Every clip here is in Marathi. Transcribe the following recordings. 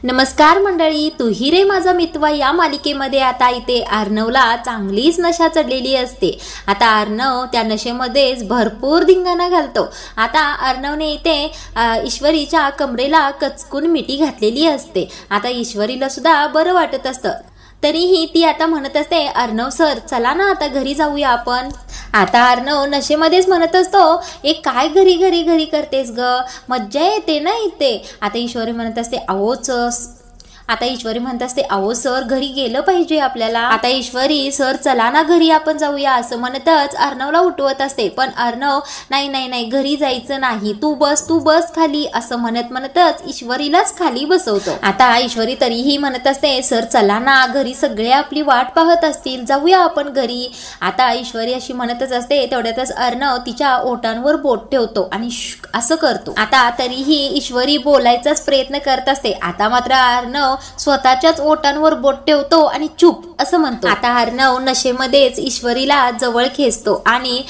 नमस्कार मंडळी, तू ही रे माझा मितवा या मालिकेमध्ये आता इथे अर्णवला चांगलीच नशा चढलेली असते। आता अर्णव त्या नशेमध्येच भरपूर धिंगाणा घालतो। आता अर्णवने इथे ईश्वरीच्या कमरेला कचकून मिठी घातलेली असते। आता ईश्वरीला सुद्धा बरं वाटत असतं, तरीही ती आता म्हणत असते, अर्णव सर चला ना आता घरी जाऊया आपण। आता अर्णव नशेमध्येच म्हणत असतो, एक काय घरी घरी घरी करतेस ग, मज्जा येते ना इथे। आता ईश्वरी म्हणत असते, अहो सर घरी गेलं पाहिजे आपल्याला। आता ईश्वरी सर चला ना घरी आपण जाऊया असं म्हणतच अर्णवला उठवत असते, पण अर्णव नाही नाही नाही घरी जायचं नाही, तू बस खाली असं म्हणतच ईश्वरीलाच खाली बसवतो। आता ईश्वरी तरीही म्हणत असते, सर चला ना घरी सगळे आपली वाट पाहत असतील, जाऊया आपण घरी। आता ईश्वरी अशी म्हणतच असते, तेवढ्यातच अर्णव तिच्या ओठांवर बोट ठेवतो आणि असं करतो। आता तरीही ईश्वरी बोलायचाच प्रयत्न करत असते, आता मात्र अर्णव स्वतःच्याच ओठांवर बोट ठेवतो आणि चुप असं म्हणतो। आता अर्णव नशेमध्येच ईश्वरीला जवळ खेचतो आणि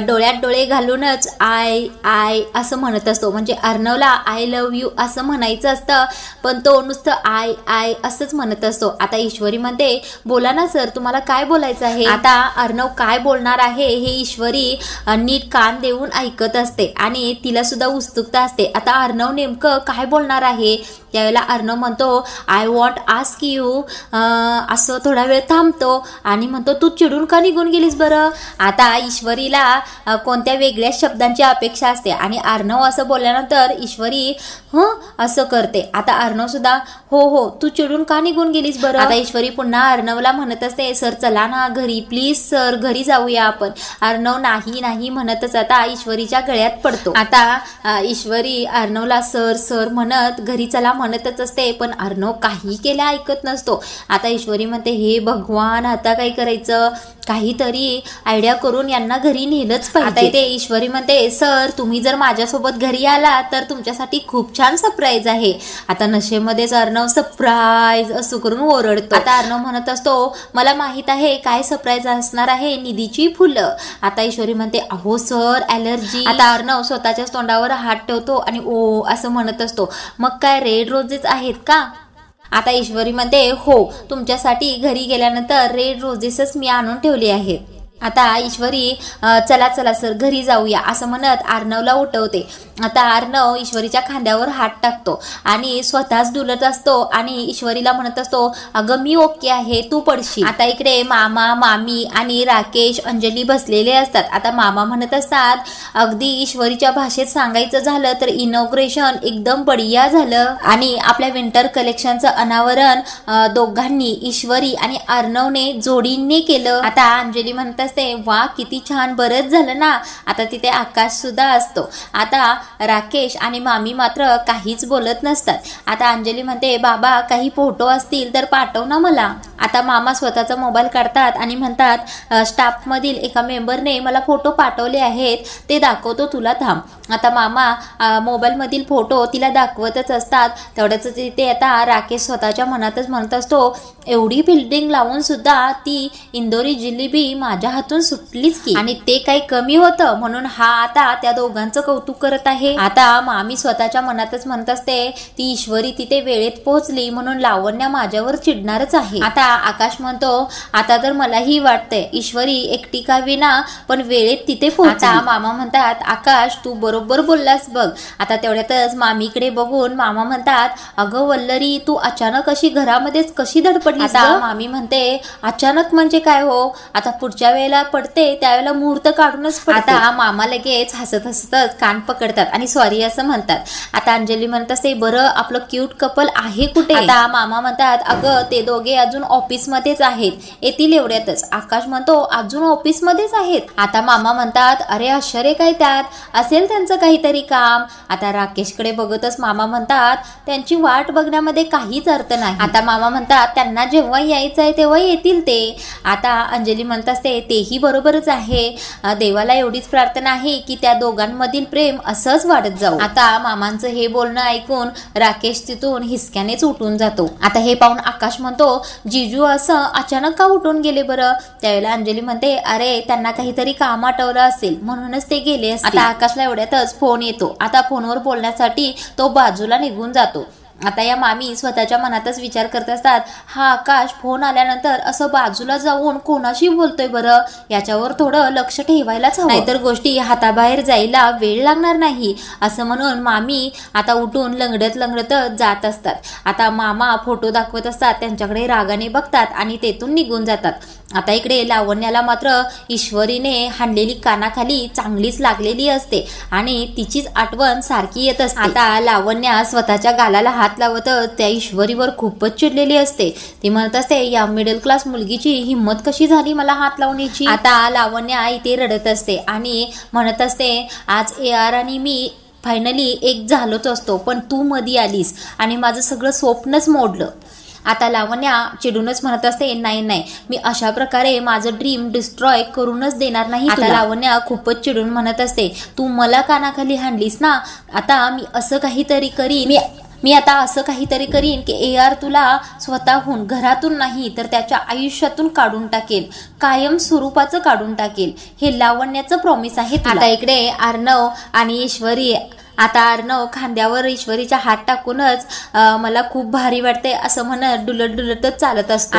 डोळ्यात डोळे घालूनच आय असं म्हणत असतो। म्हणजे अर्णवला आय लव्ह यू असं म्हणायचं असतं, पण तो नुसतं आय असंच म्हणत असतो। आता ईश्वरी म्हणते, बोला ना सर तुम्हाला काय बोलायचं आहे। आता अर्णव काय बोलणार आहे हे ईश्वरी नीट कान देऊन ऐकत असते आणि तिला सुद्धा उत्सुकता असते। आता अर्णव नेमकं काय बोलणार आहे त्यावेळेला अर्णव म्हणतो, आय वॉन्ट आस्क यू, असं थोडा वेळ थांबतो आणि म्हणतो, तू चिडून का निघून गेलीस बरं। आता ईश्वरीला कोणत्या वेगळ्या शब्दांची अपेक्षा असते आणि अर्णव असं बोलल्यानंतर ईश्वरी असं करते। आता अर्णव सुद्धा हो तू चिडून का निघून गेलीस बरं। आता ईश्वरी पुन्हा अर्णवला म्हणत असते, सर चला ना घरी प्लीज सर घरी जाऊया आपण। अर्णव नाही म्हणतच आता ईश्वरीच्या गळ्यात पडतो। आता ईश्वरी अर्णवला सर म्हणत घरी चला म्हणतच असते, पण अर्णव काही केल्या ऐकत नसतो। आता ईश्वरी म्हणते, हे भगवान आता काय करायचं, काहीतरी आयडिया करून यांना घरी नेलंच पाहिजे। आता इथे ईश्वरी म्हणते, सर तुम्ही जर माझ्यासोबत घरी आला तर तुमच्यासाठी खूप छान सरप्राईज आहे। आता नशेमध्येच अर्णव सरप्राईज असं करून ओरडतो। आता अर्णव म्हणत असतो, मला माहित आहे काय सरप्राईज असणार आहे, निधीची फुलं। आता ईश्वरी म्हणते, अहो सर ॲलर्जी। आता अर्णव स्वतःच्याच तोंडावर हात ठेवतो आणि ओ असं म्हणत असतो, मग काय रेड रोजेस आहेत का। आता ईश्वरी म्हणते, हो तुमच्यासाठी घरी गेल्यानंतर रेड रोजेसच मी आणून ठेवले आहेत। आता ईश्वरी चला सर घरी जाऊया असं म्हणत अर्णवला उठवते। आता अर्णव ईश्वरीच्या खांद्यावर हात टाकतो आणि स्वतःच डुलत असतो आणि ईश्वरीला म्हणत असतो, अगं मी ओके आहे तू पडशील। आता इकडे मामा मामी आणि राकेश अंजली बसलेले असतात। आता मामा म्हणत असतात, अगदी ईश्वरीच्या भाषेत सांगायचं झालं तर इनॉग्रेशन एकदम बढिया झालं आणि आपल्या विंटर कलेक्शनचं अनावरण दोघांनी ईश्वरी आणि अर्णवने जोडीने केलं। आता अंजली म्हणत असते, वा किती छान, बरंच झालं ना। आता तिथे आकाश सुद्धा असतो। आता राकेश आणि मामी मात्र काहीच बोलत नसतात। आता अंजली म्हणते, बाबा काही फोटो असतील तर पाठव ना मला। आता मामा स्वतःचा मोबाईल काढतात आणि म्हणतात, स्टाफ मधील एका मेंबरने मला फोटो पाठवले आहेत, ते दाखवतो तुला, थांब। आता मामा मोबाईल मधील फोटो तिला दाखवतच असतात। तेवढ्याच तिथे आता राकेश स्वतःच्या मनातच म्हणत असतो, एवढी बिल्डिंग लावून सुद्धा ती इंदोरी जिलेबी माझ्या हातून सुटलीच की, आणि ते काही कमी होतं म्हणून हा आता त्या दोघांचं कौतुक करत आहे। आता मामी स्वतःच्या मनातच म्हणत असते, ती ईश्वरी तिथे वेळेत पोहोचली म्हणून लावण्या माझ्यावर चिडणारच आहे। आता आकाश म्हणतो, आता तर मलाही वाटतंय ईश्वरी एकटी का विना पण वेळेत तिथे पोहोचली। आता मामा म्हणतात, आकाश तू बरोबर बोललास बघ। आता तेवढ्यातच मामीकडे बघून मामा म्हणतात, अगं वल्लरी तू अचानक अशी घरामध्येच कशी धडपडली। आता मामी म्हणते, अचानक म्हणजे काय हो, आता पुढच्या वेळेला पडते त्यावेळेला मुहूर्त काढूनच पडते। आता मामा लगेच हसतच कान पकडतात आणि सॉरी असं म्हणतात। आता अंजली म्हणत असते, बरं आपलं क्यूट कपल आहे कुठे। आता मामा म्हणतात, अगं ते दोघे अजून ऑफिस मध्येच आहेत, येतील एवढ्यातच। आकाश म्हणतो, अजून ऑफिस मध्येच आहेत। आता मामा म्हणतात, अरे आश्चर्य काय त्यात, असेल त्यांचं काहीतरी काम। आता राकेशकडे बघतच मामा म्हणतात, त्यांची वाट बघण्यामध्ये काहीच अर्थ नाही। आता मामा म्हणतात, त्यांना जेव्हा यायचं आहे तेव्हा येतील ते। आता अंजली म्हणत असते, तेही बरोबरच आहे, देवाला एवढीच प्रार्थना आहे की त्या दोघांमधील प्रेम असंच वाढत जाऊ। आता मामांचं हे बोलणं ऐकून राकेश तिथून हिसक्यानेच उठून जातो। आता हे पाहून आकाश म्हणतो, जीजू असं अचानक का उठून गेले बरं। त्यावेळेला अंजली म्हणते, अरे त्यांना काहीतरी काम आठवलं असेल म्हणूनच ते गेले असतील। आता आकाशला एवढ्यातच फोन येतो। आता फोनवर बोलण्यासाठी तो बाजूला निघून जातो। आता या मामी स्वतःच्या मनातच विचार करत असतात, हा आकाश फोन आल्यानंतर असं बाजूला जाऊन कोणाशी बोलतोय बरं, याच्यावर थोडं लक्ष ठेवायलाच हवं, नाहीतर गोष्टी हाताबाहेर जायला वेळ लागणार नाही असं म्हणून मामी आता उठून लंगडत लंगडत जात असतात. आता मामा फोटो दाखवत असतात, त्यांच्याकडे रागाने बघतात आणि तेथून निघून जातात. आता इकडे लावण्याला मात्र ईश्वरीने हाणलेली कानाखाली चांगलीच लागलेली असते आणि तिचीच आठवण सारखी येत असते. आता लावण्या स्वतःच्या गालाला हात लावत त्या ईश्वरीवर खूपच चिडलेली असते. ती म्हणत असते, या मिडल क्लास मुलगीची हिंमत कशी झाली मला हात लावण्याची. आता लावण्या इथे रडत असते आणि म्हणत असते, आज AR आणि मी फायनली एक झालोच असतो, पण तू मध्ये आलीस आणि माझं सगळं स्वप्नच मोडलं. आता लावण्या चिडूनच म्हणत असते, नाही नाही, मी अशा प्रकारे माझं ड्रीम डिस्ट्रॉय करूनच देणार नाही. आता लावण्या खूपच चिडून म्हणत असते, तू मला कानाखाली हाणलीस ना, आता मी असं काहीतरी करीन, मी आता असं काहीतरी करीन की AR तुला स्वतःहून घरातून नाही तर त्याच्या आयुष्यातून काढून टाकेल, कायम स्वरूपाचं काढून टाकेल. हे लावण्याचं प्रॉमिस आहे. आता इकडे अर्णव आणि ईश्वरी, आता अर्णव खांद्यावर ईश्वरीचा हात टाकूनच मला खूप भारी वाटते असं म्हणत डुलत डुलतच चालत असतो.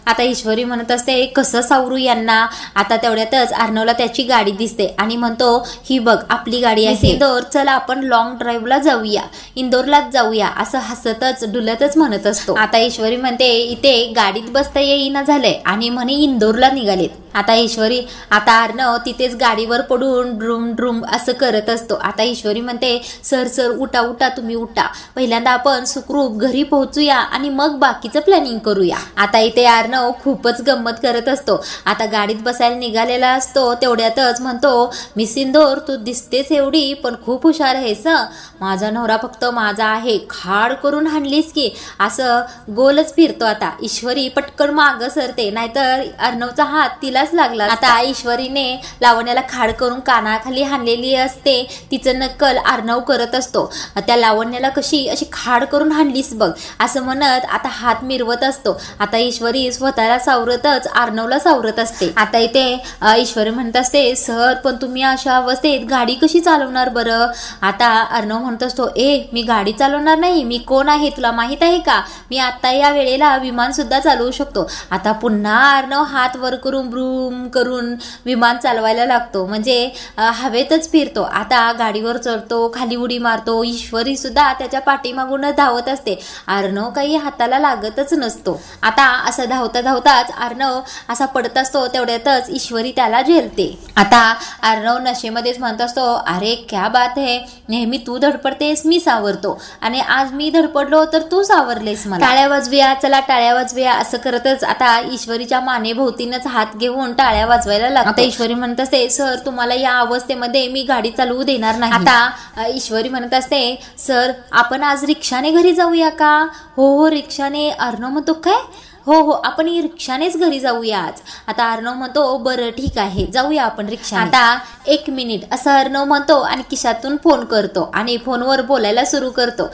आता ईश्वरी म्हणत असते, कसं सावरू यांना. आता तेवढ्यातच अर्णवला त्याची गाडी दिसते आणि म्हणतो, ही बघ आपली गाडी आहे इंदोर, चला आपण लॉंग ड्राईव्हला जाऊया, इंदोरलाच जाऊया असं हसतच डुलतच म्हणत असतो. आता ईश्वरी म्हणते, इथे गाडीत बसता येईना झालंय आणि म्हणे इंदोरला निघालेत. आता अर्णव तिथेच गाडीवर पडून ड्रूम ड्रूम असं करत असतो. आता ईश्वरी म्हणते, सर सर उठा उठा, तुम्ही उठा, पहिल्यांदा आपण सुखरूप घरी पोहोचूया आणि मग बाकीचं प्लॅनिंग करूया. आता इथे अर्णव खूपच गंमत करत असतो. आता गाडीत बसायला निघालेला असतो तेवढ्यातच म्हणतो, मिस इंदोर तू दिसतेस एवढी पण खूप हुशार आहेस, माझा नवरा फक्त माझा आहे, खाड करून हाणलीस की, असं गोलच फिरतो. आता ईश्वरी पटकन मागं सरते, नाहीतर अर्णवचा हात तिलाच लागला. आता ईश्वरीने लावण्याला खाड करून कानाखाली हाणलेली असते, तिचं नक्कल अर्णव करत असतो. त्या लावण्याला कशी अशी खाड करून हाणलीस बघ असं म्हणत आता हात मिरवत असतो. आता ईश्वरी स्वतःला सावरतच अर्णवला सावरत असते. आता इथे ईश्वरी म्हणत असते, सर पण तुम्ही अशा अवस्थेत गाडी कशी चालवणार बरं. आता अर्णव म्हणत असतो, मी गाडी चालवणार नाही, मी कोण आहे तुला माहित आहे का, मी आता या वेळेला विमान सुद्धा चालवू शकतो. आता पुन्हा अर्णव हात वर करून ब्रूम करून विमान चालवायला लागतो, म्हणजे हवेतच फिरतो. आता गाडीवर चढतो, खाली उडी मारतो. ईश्वरी सुद्धा त्याच्या पाठीमागूनच धावत असते. अर्णव काही हाताला लागतच नसतो. आता असं धावता धावताच अर्णव असा पडत असतो, तेवढ्यातच ईश्वरी त्याला झेलते. आता अर्णव नशेमध्येच म्हणत असतो, अरे क्या बात है, नेहमी तू धडपडतेस मी सावरतो आणि आज मी धडपडलो तर तू सावरलेस मला, टाळ्या वाजवूया, चला टाळ्या वाजवूया असं करतच आता ईश्वरीच्या मानेभोवतीनच हात घेऊन टाळ्या वाजवायला लागतो. आता ईश्वरी म्हणत असते, सर तुम्हाला या अवस्थेमध्ये मी गाडी चालवू देणार नाही. आता ईश्वरी म्हणत असते, सर आपण आज रिक्षाने घरी जाऊया का. हो रिक्षाने. अर्णव म्हणतो, काय, हो आपण रिक्षानेच घरी जाऊया आज. आता अर्णव म्हणतो, बरं ठीक आहे जाऊया आपण रिक्षा. आता 1 मिनिट असं अर्णव म्हणतो आणि खिशातून फोन करतो आणि फोनवर बोलायला सुरू करतो,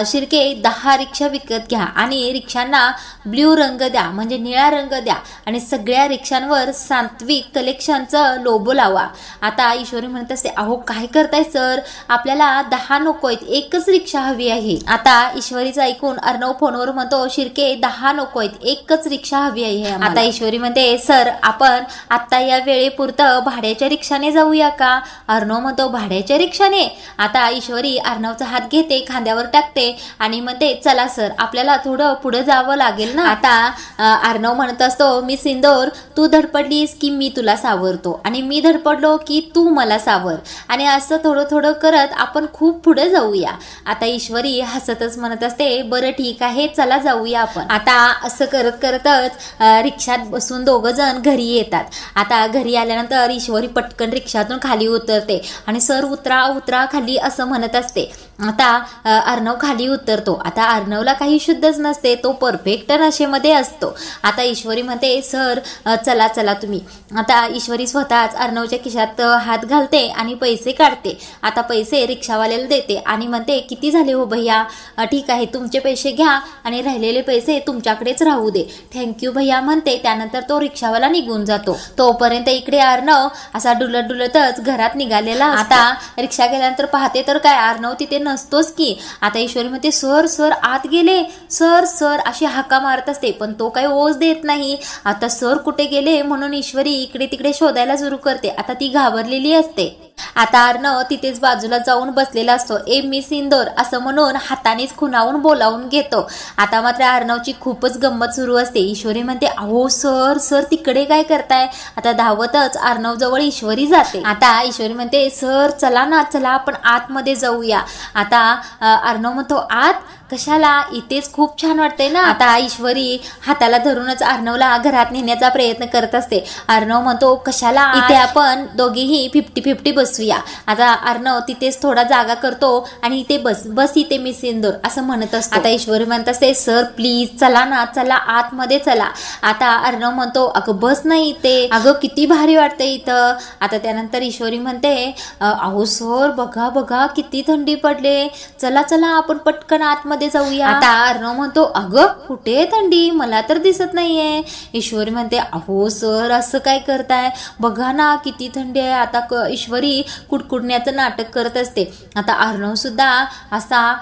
शिर्के 10 रिक्षा विकत घ्या आणि रिक्षांना ब्ल्यू रंग द्या, म्हणजे निळा रंग द्या आणि सगळ्या रिक्षांवर सात्विक कलेक्शनचं लोगो लावा. आता ईश्वरी म्हणत असते, अहो काय करताय सर, आपल्याला 10 नकोयत, एकच रिक्षा हवी आहे. आता ईश्वरीचं ऐकून अर्णव फोनवर म्हणतो, शिर्के 10 नकोयत, एकच रिक्षा हवी आहे. आता ईश्वरी म्हणते, सर आपण आता या वेळेपुरतं भाड्याच्या रिक्षाने जाऊया का. अर्णव म्हणतो, भाड्याच्या रिक्षाने. आता ईश्वरी अर्णवचा हात घेते, खांद्यावर टाकते आणि म्हणते, चला सर आपल्याला थोडं पुढे जावं लागेल ना. आता अर्णव म्हणत असतो, मिस इंदोर तू धडपडलीस की मी तुला सावरतो आणि मी धडपडलो की तू मला सावर आणि असं थोडं थोडं करत आपण खूप पुढे जाऊया. आता ईश्वरी हसतच म्हणत असते, बरं ठीक आहे चला जाऊया आपण. आता असं करतच रिक्षात बसून दोघं जण घरी येतात. आता घरी आल्यानंतर ईश्वरी पटकन रिक्षातून खाली उतरते आणि सर उतरा उतरा खाली असं म्हणत असते. आता अर्णव खाली उतरतो. आता अर्णवला काही शुद्धच नसते, तो परफेक्ट नशेमध्ये असतो. आता ईश्वरी म्हणते, सर चला चला तुम्ही. आता ईश्वरी स्वतःच अर्णवच्या खिशात हात घालते आणि पैसे काढते. आता पैसे रिक्षावाल्याला देते आणि म्हणते, किती झाले हो भैया. ठीक आहे तुमचे पैसे घ्या आणि राहिलेले पैसे तुमच्याकडेच राहू दे. थँक्यू भैया म्हणते. त्यानंतर तो रिक्षावाला निघून जातो. तोपर्यंत इकडे अर्णव असा डुलत डुलतच घरात निघालेला. आता रिक्षा गेल्यानंतर पाहते तर काय, अर्णव तिथे नसतोच की. आता ईश्वरी म्हणते सर सर आत गेले, सर सर अशी हाका मारत असते, पण तो काही ओझ देत नाही. आता सर कुठे गेले म्हणून ईश्वरी इकडे तिकडे शोधायला सुरू करते. आता ती घाबरलेली असते. आता अर्णव तिथेच बाजूला जाऊन बसलेला असतो. ए मिस इंदोर असं म्हणून हातानेच खुणावून बोलावून घेतो. आता मात्र अर्णवची खूपच गंमत सुरू असते. ईश्वरी म्हणते अहो सर सर तिकडे काय करताय. आता धावतच अर्णव जवळ ईश्वरी जाते. आता ईश्वरी म्हणते सर चला ना, चला आपण आतमध्ये जाऊया. आता अर्णव म्हणतो आत कशाला, इथेच खूप छान वाटतंय ना. आता ईश्वरी हाताला धरूनच अर्णवला घरात नेण्याचा प्रयत्न करत असते. अर्णव म्हणतो कशाला, इथे आपण दोघेही 50-50 बसूया. आता अर्णव तिथेच थोडा जागा करतो आणि इथे बस बस इथे मिस इंदोर असं म्हणत असतो. आता ईश्वरी म्हणत असते सर प्लीज चला ना, चला आतमध्ये चला. आता अर्णव म्हणतो अगं बस नाही इथे, अगं किती भारी वाटतंय इथं. आता त्यानंतर ईश्वरी म्हणते अहो सर बघा बघा किती थंडी पडले, चला चला आपण पटकन आतमध्ये जाऊया. आता अर्णव म्हणतो अगं कुठे थंडी, मला तर दिसत नाहीये. ईश्वरी म्हणते अहो सर असं काय करताय, बघा ना किती थंडी आहे. आता ईश्वरी कुडकुडण्याचं नाटक करत असते. आता अर्णव सुद्धा असा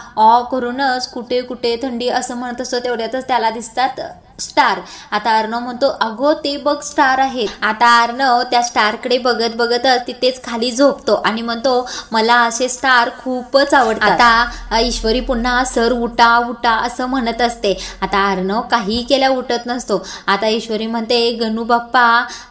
करूनच कुठे कुठे थंडी असं म्हणत असतो. तेवढ्यातच त्याला दिसतात स्टार. आता अर्णव म्हणतो अगो ते बघ स्टार आहेत. आता अर्णव त्या स्टारकडे बघत बघतच तिथेच खाली झोपतो आणि म्हणतो मला असे स्टार खूपच आवडतात. आता ईश्वरी पुन्हा सर उठा उठा असं म्हणत असते. आता अर्णव काही केल्या उठत नसतो. आता ईश्वरी म्हणते गणू बाप्पा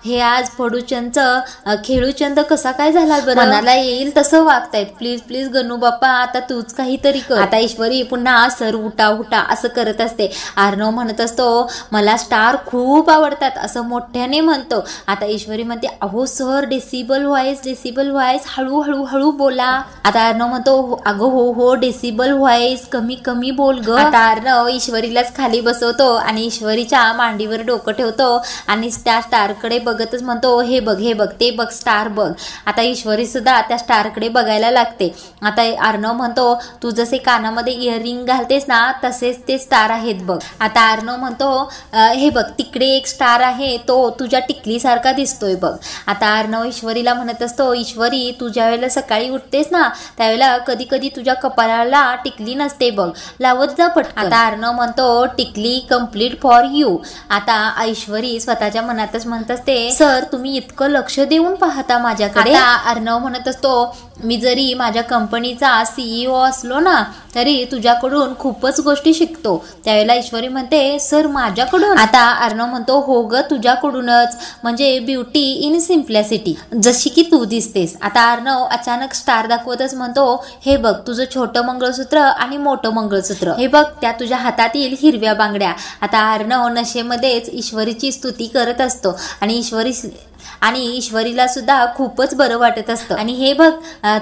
हे आज पडूचंदचं खेळूचंद कसा काय झाला बरं, मनाला येईल तसं वागतायत, प्लीज प्लीज गणू बाप्पा आता तूच काहीतरी कर. आता ईश्वरी पुन्हा सर उठा उठा असं करत असते. अर्णव म्हणत असतो मला स्टार खूप आवडतात असं मोठ्याने म्हणतो. आता ईश्वरी म्हणते अहो सर डेसिबल व्हॉइस हळू हळू हळू बोला. आता अर्णव म्हणतो अगं हो हो डेसिबल व्हॉइस कमी कमी बोल ग. आता अर्णव ईश्वरीलाच खाली बसवतो आणि ईश्वरीच्या मांडीवर डोकं ठेवतो आणि त्या स्टारकडे बघतच म्हणतो हे बघ ते बघ स्टार बघ. आता ईश्वरी सुद्धा त्या स्टारकडे बघायला लागते. आता अर्णव म्हणतो तू जसे कानामध्ये इयरिंग घालतेस ना तसेच ते स्टार आहेत बघ. आता अर्णव म्हणतो हे बघ तिकडे एक स्टार आहे तो तुझ्या टिकलीसारखा दिसतोय बघ. आता अर्णव ईश्वरीला म्हणत असतो ईश्वरी तू ज्या वेळेला सकाळी उठतेस ना त्यावेळेला कधी कधी तुझ्या कपाळाला टिकली नसते बघ, लावत जा पटकन. आता अर्णव म्हणतो टिकली कम्प्लीट फॉर यू. आता ईश्वरी स्वतःच्या मनातच म्हणत असते सर तुम्ही इतकं लक्ष देऊन पाहता माझ्याकडे. आता अर्णव म्हणत असतो मी जरी माझ्या कंपनीचा CEO असलो ना तरी तुझ्याकडून खूपच गोष्टी शिकतो. त्यावेळेला ईश्वरी म्हणते सर माझ्याकडून. आता अर्णव म्हणतो हो ग तुझ्याकडूनच, म्हणजे ब्युटी इन सिम्प्लिसिटी, जशी की तू दिसतेस. आता अर्णव अचानक स्टार दाखवतच म्हणतो हे बघ तुझं छोटं मंगळसूत्र आणि मोठं मंगळसूत्र, हे बघ त्या तुझ्या हातातील हिरव्या बांगड्या. आता अर्णव नशेमध्येच ईश्वरीची स्तुती करत असतो आणि ईश्वरीला सुद्धा खूपच बरं वाटत असतं. आणि हे बघ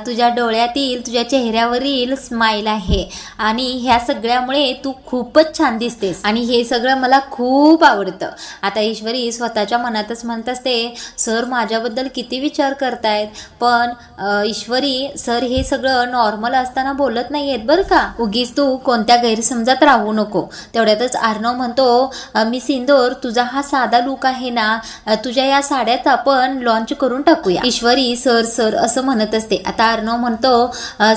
तुझ्या डोळ्यातील तुझ्या चेहऱ्यावरील स्माइल आहे आणि ह्या सगळ्यामुळे तू खूपच छान दिसतेस आणि हे सगळं मला खूप आवडतं. आता ईश्वरी स्वतःच्या मनातच म्हणत असते सर माझ्याबद्दल किती विचार करतायत, पण ईश्वरी सर हे सगळं नॉर्मल असताना बोलत नाहीयेत बरं का, उगीच तू कोणत्या गैरसमजात राहू नको. तेवढ्यातच अर्णव म्हणतो मिस इंदोर तुझा हा साधा लुक आहे ना, तुझ्या या साड्याचा आपण लॉन्च करून टाकूया. ईश्वरी सर सर असं म्हणत असते. आता अर्णव म्हणतो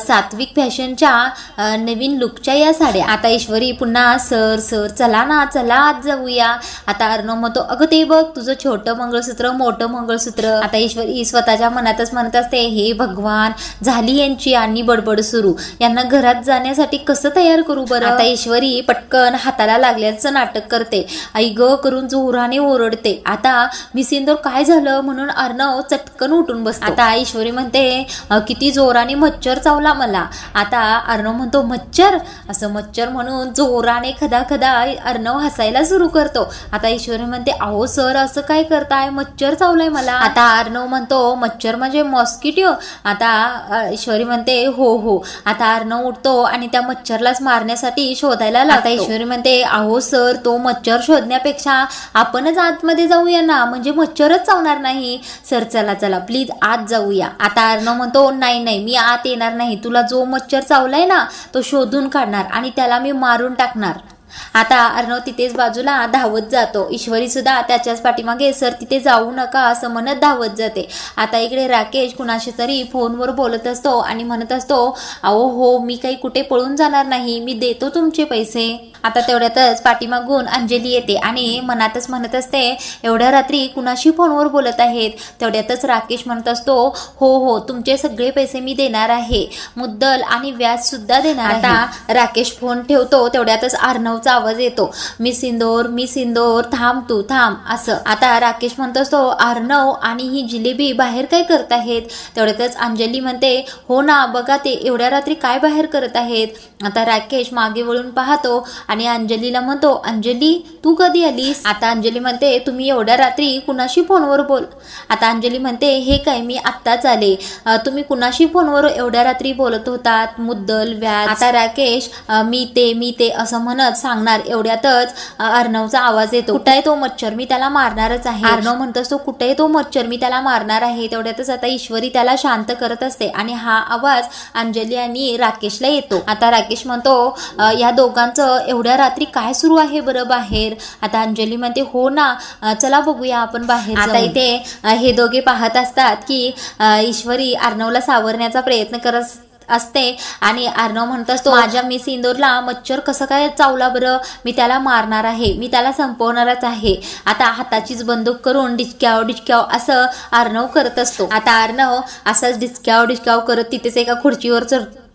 सात्विक फॅशनच्या नवीन लुकच्या या साड्या. आता ईश्वरी पुन्हा सर सर चला ना चला आज जाऊया. आता अर्णव म्हणतो अगं ते बघ तुझं छोटं मंगळसूत्र मोठं मंगळसूत्र. आता ईश्वरी स्वतःच्या मनातच म्हणत असते हे भगवान झाली यांची आणि बडबड सुरू, यांना घरात जाण्यासाठी कसं तयार करू बरं. आता ईश्वरी पटकन हाताला लागल्याचं नाटक करते, आई ग करून जोराने ओरडते. आता मिस इंदोर काय झालं म्हणून अर्णव चटकन उठून बसतो. आता ईश्वरी म्हणते किती जोराने मच्छर चावला मला. आता अर्णव म्हणतो मच्छर, असं मच्छर म्हणून जोराने खदा खदा अर्णव हसायला सुरू करतो. आता ईश्वरी म्हणते अहो सर असं काय करताय, मच्छर चावलाय मला. आता अर्णव म्हणतो मच्छर म्हणजे मॉस्किटो. आता ईश्वरी म्हणते हो हो. आता अर्णव उठतो आणि त्या मच्छरलाच मारण्यासाठी शोधायला लागतो. आता ईश्वरी म्हणते अहो सर तो मच्छर शोधण्यापेक्षा आपणच आतमध्ये जाऊया ना, म्हणजे मच्छरच चावणार नाही. सर चला चला प्लीज आत जाऊया. आता अर्णव म्हणतो नाही नाही मी आत येणार नाही, तुला जो मच्छर चावलाय ना तो शोधून काढणार आणि त्याला मी मारून टाकणार. आता अर्णव तिथेच बाजूला धावत जातो. ईश्वरी सुद्धा त्याच्याच पाठीमागे सर तिथे जाऊ नका असं म्हणत धावत जाते. आता इकडे राकेश कुणाशी तरी फोनवर बोलत असतो आणि म्हणत असतो, अहो हो मी काही कुठे पळून जाणार नाही, मी देतो तुमचे पैसे. आता तेवढ्यातच पाठीमागून अंजली येते आणि मनातच म्हणत असते, एवढ्या रात्री कुणाशी फोनवर बोलत आहेत. तेवढ्यातच राकेश म्हणत असतो, हो हो तुमचे सगळे पैसे मी देणार आहे, मुद्दल आणि व्याज सुद्धा देणार. आता राकेश फोन ठेवतो. तेवढ्यातच अर्णवचा आवाज येतो, मी सिंदोर थांब तू थांब असं. आता राकेश म्हणत असतो, अर्णव आणि ही जिलेबी बाहेर काय करत आहेत. तेवढ्यातच अंजली म्हणते, हो ना बघा ते एवढ्या रात्री काय बाहेर करत आहेत. आता राकेश मागे वळून पाहतो आणि अंजलीला म्हणतो, अंजली तू कधी आलीस. आता अंजली म्हणते, तुम्ही एवढ्या रात्री कुणाशी फोनवर बोल. आता अंजली म्हणते, हे काय मी आत्ताच आले, तुम्ही कुणाशी फोनवर एवढ्या रात्री बोलत होतात, मुद्दल व्याज. आता राकेश मी ते असं म्हणत सांगणार. एवढ्यातच अर्णवचा आवाज येतो, कुठे तो मच्छर, मी त्याला मारणारच आहे. अर्णव म्हणत असतो, कुठे तो मच्छर, मी त्याला मारणार आहे. तेवढ्यातच आता ईश्वरी त्याला शांत करत असते आणि हा आवाज अंजली आणि राकेशला येतो. आता राकेश म्हणतो, या दोघांचं एवढ्या रात्री काय सुरू आहे बरं बाहेर. आता अंजली म्हणते, हो ना चला बघूया आपण बाहेर. आता इथे हे दोघे पाहत असतात की ईश्वरी अर्णवला सावरण्याचा प्रयत्न करत असते आणि अर्णव म्हणत असतो, माझ्या मिस इंदोरला मच्छर कसं काय चावला बरं, मी त्याला मारणार आहे, मी त्याला संपवणारच आहे. आता हाताचीच बंदूक करून डिचक्याव असं अर्णव करत असतो. आता अर्णव असंच डिचक्याव करत तिथेच एका खुर्चीवर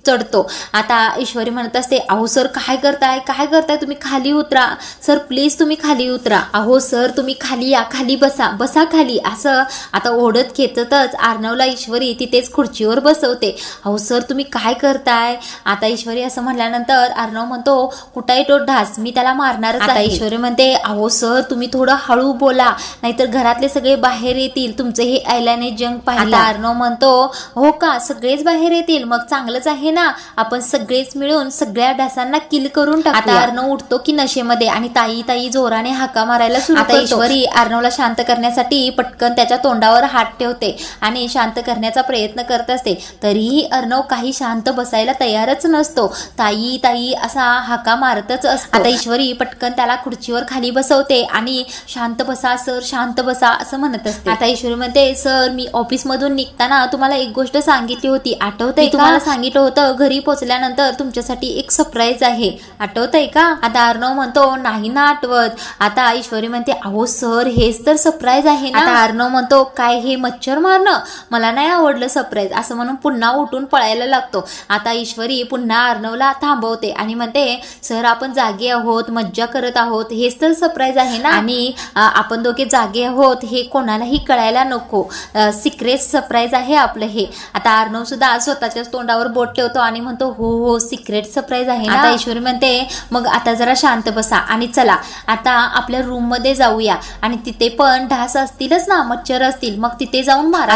चढतो. आता ईश्वरी म्हणत असते, अहो सर काय करताय तुम्ही खाली उतरा सर, प्लीज तुम्ही खाली उतरा. अहो सर तुम्ही खाली या, खाली बसा खाली असं. आता ओढत खेचतच अर्णवला ईश्वरी तिथेच खुर्चीवर बसवते. अहो सर तुम्ही काय करताय. आता ईश्वरी असं म्हटल्यानंतर अर्णव म्हणतो, कुठाय तो ढास, मी त्याला मारणारच. आता ईश्वरी म्हणते, अहो सर तुम्ही थोडं हळू बोला, नाहीतर घरातले सगळे बाहेर येतील, तुमचं हे आयल्याने जंग पाहिलं. अर्णव म्हणतो, हो का सगळेच बाहेर येतील, मग चांगलंच आहे ना, आपण सगळेच मिळून सगळ्या डासांना किल करून टाकू. आता अर्णव उठतो की नशेमध्ये आणि ताई जोराने हाका मारायला सुरू करतो. ईश्वरी अर्णवला शांत करण्यासाठी पटकन त्याच्या तोंडावर हात ठेवते आणि शांत करण्याचा प्रयत्न करत असते. तरीही अर्णव काही शांत बसायला तयारच नसतो. ताई असा हाका मारतच असतो. आता ईश्वरी पटकन त्याला खुर्चीवर खाली बसवते आणि शांत बसा सर, शांत बसा असं म्हणत असते. आता ईश्वरी म्हणते, सर मी ऑफिस मधून निघताना तुम्हाला एक गोष्ट सांगितली होती, आठवतंय? तुम्हाला सांगितलं होतं घरी पोहोचल्यानंतर तुमच्यासाठी एक सरप्राईज आहे, आठवतंय का. आता अर्णव म्हणतो, नाही ना आठवत. आता ईश्वरी म्हणते, अहो सर हेच तर सरप्राईज आहे ना. आता अर्णव म्हणतो, काय हे मच्छर मारणं, मला नाही आवडलं सरप्राईज असं म्हणून पुन्हा उठून पळायला लागतो. आता ईश्वरी पुन्हा अर्णवला थांबवते आणि म्हणते, सर आपण जागे आहोत, मज्जा करत आहोत, हेच तर सरप्राईज आहे ना, आणि आपण दोघे जागे आहोत हे कोणालाही कळायला नको, सिक्रेट सरप्राईज आहे आपलं हे. आता अर्णव सुद्धा स्वतःच्याच तोंडावर बोट ठेवतो आणि म्हणतो, हो सिक्रेट सरप्राईज आहे ना. आता ईश्वरी म्हणते, मग आता जरा शांत बसा आणि चला आता आपल्या रूम मध्ये जाऊया आणि तिथे पण ढास असतीलच ना, मच्छर असतील, मग तिथे जाऊन मारा.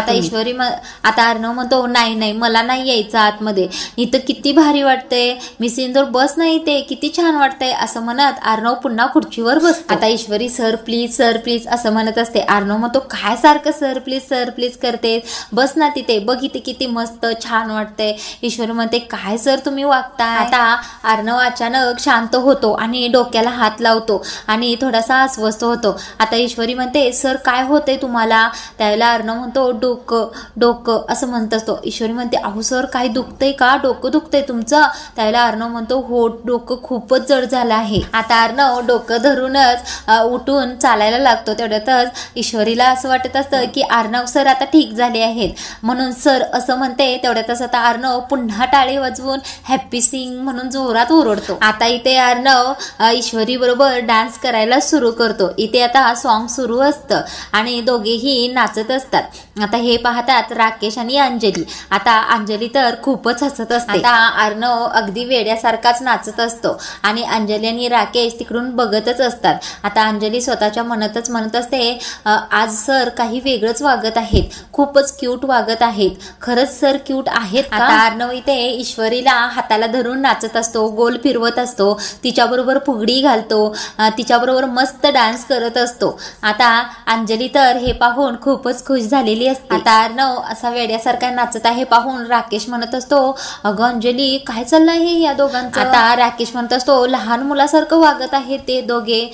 आता अर्णव म्हणतो, नाही मला नाही यायचं आतमध्ये, इथं किती भारी वाटतंय, मिस इंदोर बस नाही ते किती छान वाटतंय असं म्हणत अर्णव पुन्हा खुर्चीवर बसतो. आता ईश्वरी सर प्लीज असं म्हणत असते. अर्णव म्हणतो, काय सारखं सर प्लीज करते, बस ना तिथे, बघ इथे किती मस्त छान वाटतंय. ईश्वरी म्हणते, काय सर तुम्ही वागताय. आता अर्णव अचानक शांत होतो आणि डोक्याला हात लावतो आणि थोडासा अस्वस्थ होतो. आता ईश्वरी म्हणते, सर काय होतंय तुम्हाला. त्यावेळेला अर्णव म्हणतो, डोकं असं म्हणत असतो. ईश्वरी म्हणते, अहो सर काय दुखतंय का, डोकं दुखतंय तुमचं. त्यावेळेला अर्णव म्हणतो, हो डोकं खूपच जड झालं आहे. आता अर्णव डोकं धरूनच उठून चालायला लागतो. तेवढ्यातच ईश्वरीला असं वाटत असतं की अर्णव सर आता ठीक झाले आहेत म्हणून सर असं म्हणते. तेवढ्यातच आता अर्णव पुन्हा टाळे वाजवून हॅप्पी सिंग म्हणून जोरात ओरडतो. आता इथे अर्णव ईश्वरी बरोबर डान्स करायला सुरू करतो. इथे आता सॉन्ग सुरू असतं आणि दोघेही नाचत असतात. आता हे पाहतात राकेश आणि अंजली. आता अंजली तर खूपच हसत असते. आता अर्णव अगदी वेड्यासारखाच नाचत असतो आणि अंजली आणि राकेश तिकडून बघतच असतात. आता अंजली स्वतःच्या मनातच म्हणत असते, आज सर काही वेगळंच वागत आहेत, खूपच क्यूट वागत आहेत, खरंच सर क्यूट आहेत का. आता अर्णव इथे ईश्वरीला हाताला धरून नाचत असतो, गोल फिरवत असतो, तिच्याबरोबर फुगडी घालतो, तिच्याबरोबर मस्त डान्स करत असतो. आता अंजली तर हे पाहून खूपच खुश झालेली असते. आता अर्णव असा वेड्यासारखा नाचत आहे पाहून राकेश म्हणत असतो, अगं अंजली काय चाललंय हे या दोघांचं. आता राकेश म्हणत असतो, लहान मुलासारखं वागत आहे ते दोघे,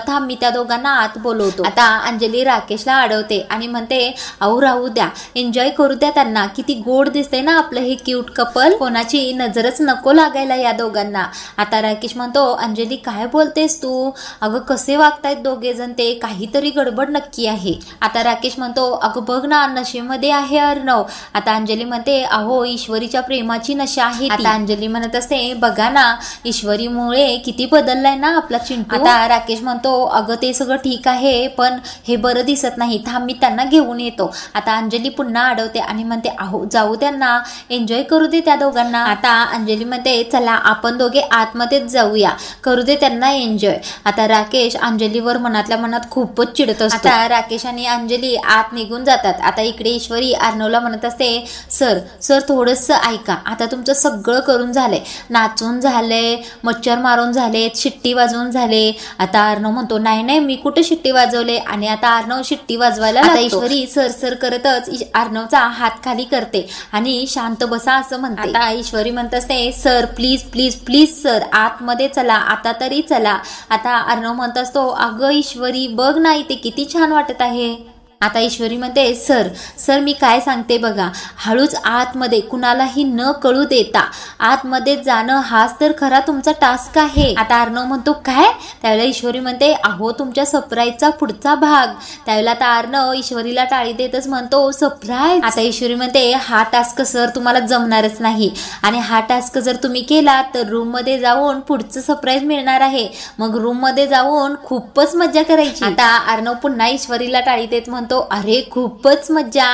थांब मी त्या दोघांना आत बोलवतो. आता अंजली राकेशला अडवते आणि म्हणते, अहो राहू द्या, एन्जॉय करू द्या त्यांना, किती गोड दिसते ना आपलं हे क्यूट कपल, कोणाची नजरच नको लागायला या दोघांना. आता राकेश म्हणतो, अंजली काय बोलतेस तू, अगं कसे वागतायत दोघे जण, ते काहीतरी गडबड नक्की आहे. आता राकेश म्हणतो, अगं बघ ना नशेमध्ये आहे अर्णव. आता अंजली म्हणते, अहो ईश्वरीच्या प्रेमाची नशा आहे. आता अंजली म्हणत असते, बघा ना ईश्वरीमुळे किती बदललाय ना आपला चिंटू. आता राकेश म्हणतो, अगं ते सगळं ठीक आहे पण हे बरं दिसत नाही, थांब मी त्यांना घेऊन येतो. आता अंजली पुन्हा अडवते आणि म्हणते, अहो जाऊ त्यांना, एन्जॉय करू दे त्या दोघांना. आता अंजली म्हणते, चला आपण दोघे आतमध्येच जाऊया, करू दे त्यांना एन्जॉय. आता राकेश अंजलीवर मनातल्या मनात खूपच चिडत असतो. आता राकेश आणि अंजली आत निघून जातात. आता इकडे ईश्वरी अर्णवला म्हणत असते, सर सर थोडंसं ऐका, आता तुमचं सगळं करून झालंय, नाचून झालंय, मच्छर मारून झाले, शिट्टी वाजवून झाले. आता अर्णव म्हणतो, नाही नाही मी कुठे शिट्टी वाजवले, आणि आता अर्णव शिट्टी वाजवायला लागतो. ईश्वरी सर सर करतच अर्णवचा हात खाली करते आणि शांत बसा असं म्हणते. आता ईश्वरी म्हणत असते, sir please please please sir आतमध्ये चला, आता तरी चला. आता अर्णव म्हणत असतो, अगं ईश्वरी बघ ना इथे किती छान वाटत आहे. आता ईश्वरी म्हणते, सर सर मी काय सांगते बघा, हळूच आतमध्ये कुणालाही न कळू देता आतमध्ये जाणं हाच तर खरा तुमचा टास्क आहे. आता अर्णव म्हणतो, काय. त्यावेळेला ईश्वरी म्हणते, अहो तुमच्या सरप्राईजचा पुढचा भाग. त्यावेळेला आता अर्णव ईश्वरीला टाळी देतच म्हणतो, सरप्राईज. आता ईश्वरी म्हणते, हा टास्क सर तुम्हाला जमणारच नाही, आणि हा टास्क जर तुम्ही केला तर रूम मध्ये जाऊन पुढचं सरप्राईज मिळणार आहे, मग रूम मध्ये जाऊन खूपच मज्जा करायची. आता अर्णव पुन्हा ईश्वरीला टाळी देत म्हणतो, अरे खूपच मज्जा.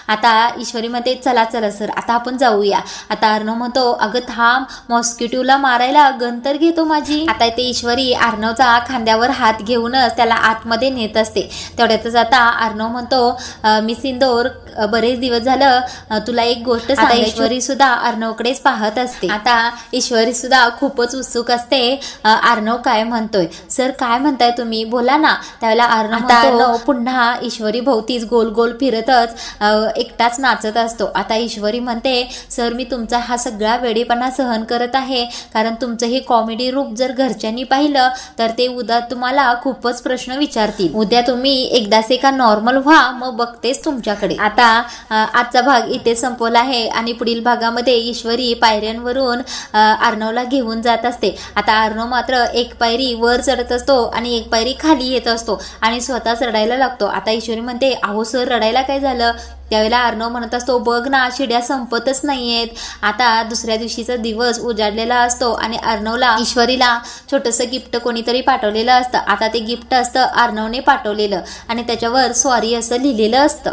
आता ईश्वरी म्हणते, चला चला सर आता आपण जाऊया. आता अर्णव म्हणतो, अगं थांब, मॉस्किटोला मारायला गन तर घेतो माझी. आता ते ईश्वरी अर्णवचा खांद्यावर हात घेऊनच त्याला आतमध्ये नेत असते. तेवढ्यातच आता अर्णव म्हणतो, मिस इंदोर बरेच दिवस झालं तुला एक गोष्ट सांगायची. ईश्वरी सुद्धा अर्णवकडेच पाहत असते. आता ईश्वरी सुद्धा खूपच उत्सुक असते, अर्णव काय म्हणतोय. सर काय म्हणताय तुम्ही, बोला ना. त्यावेळेला अर्णव पुन्हा ईश्वरी भोवतीच गोल गोल फिरतच एकटाच नाचत असतो. आता ईश्वरी म्हणते, सर मी तुमचा हा सगळा वेडेपणा सहन करत आहे, कारण तुमचं हे कॉमेडी रूप जर घरच्यांनी पाहिलं तर ते उद्या तुम्हाला खूपच प्रश्न विचारतील. उद्या तुम्ही एकदाच एका नॉर्मल व्हा, मग बघतेच तुमच्याकडे. आता आजचा भाग इथे संपवला आहे आणि पुढील भागामध्ये ईश्वरी पायऱ्यांवरून अर्णवला घेऊन जात असते. आता अर्णव मात्र एक पायरी वर चढत असतो आणि एक पायरी खाली येत असतो आणि स्वतःच रडायला लागतो. आता ईश्वरी म्हणते, अहो सर रडायला काय झालं. त्यावेळेला अर्णव म्हणत असतो, बघ ना शिड्या संपतच नाहीयेत. आता दुसऱ्या दिवशीचा दिवस उजाडलेला असतो आणि अर्णवला ईश्वरीला छोटंसं गिफ्ट कोणीतरी पाठवलेलं असतं. आता ते गिफ्ट असतं अर्णवने पाठवलेलं आणि त्याच्यावर सॉरी असं लिहिलेलं असतं.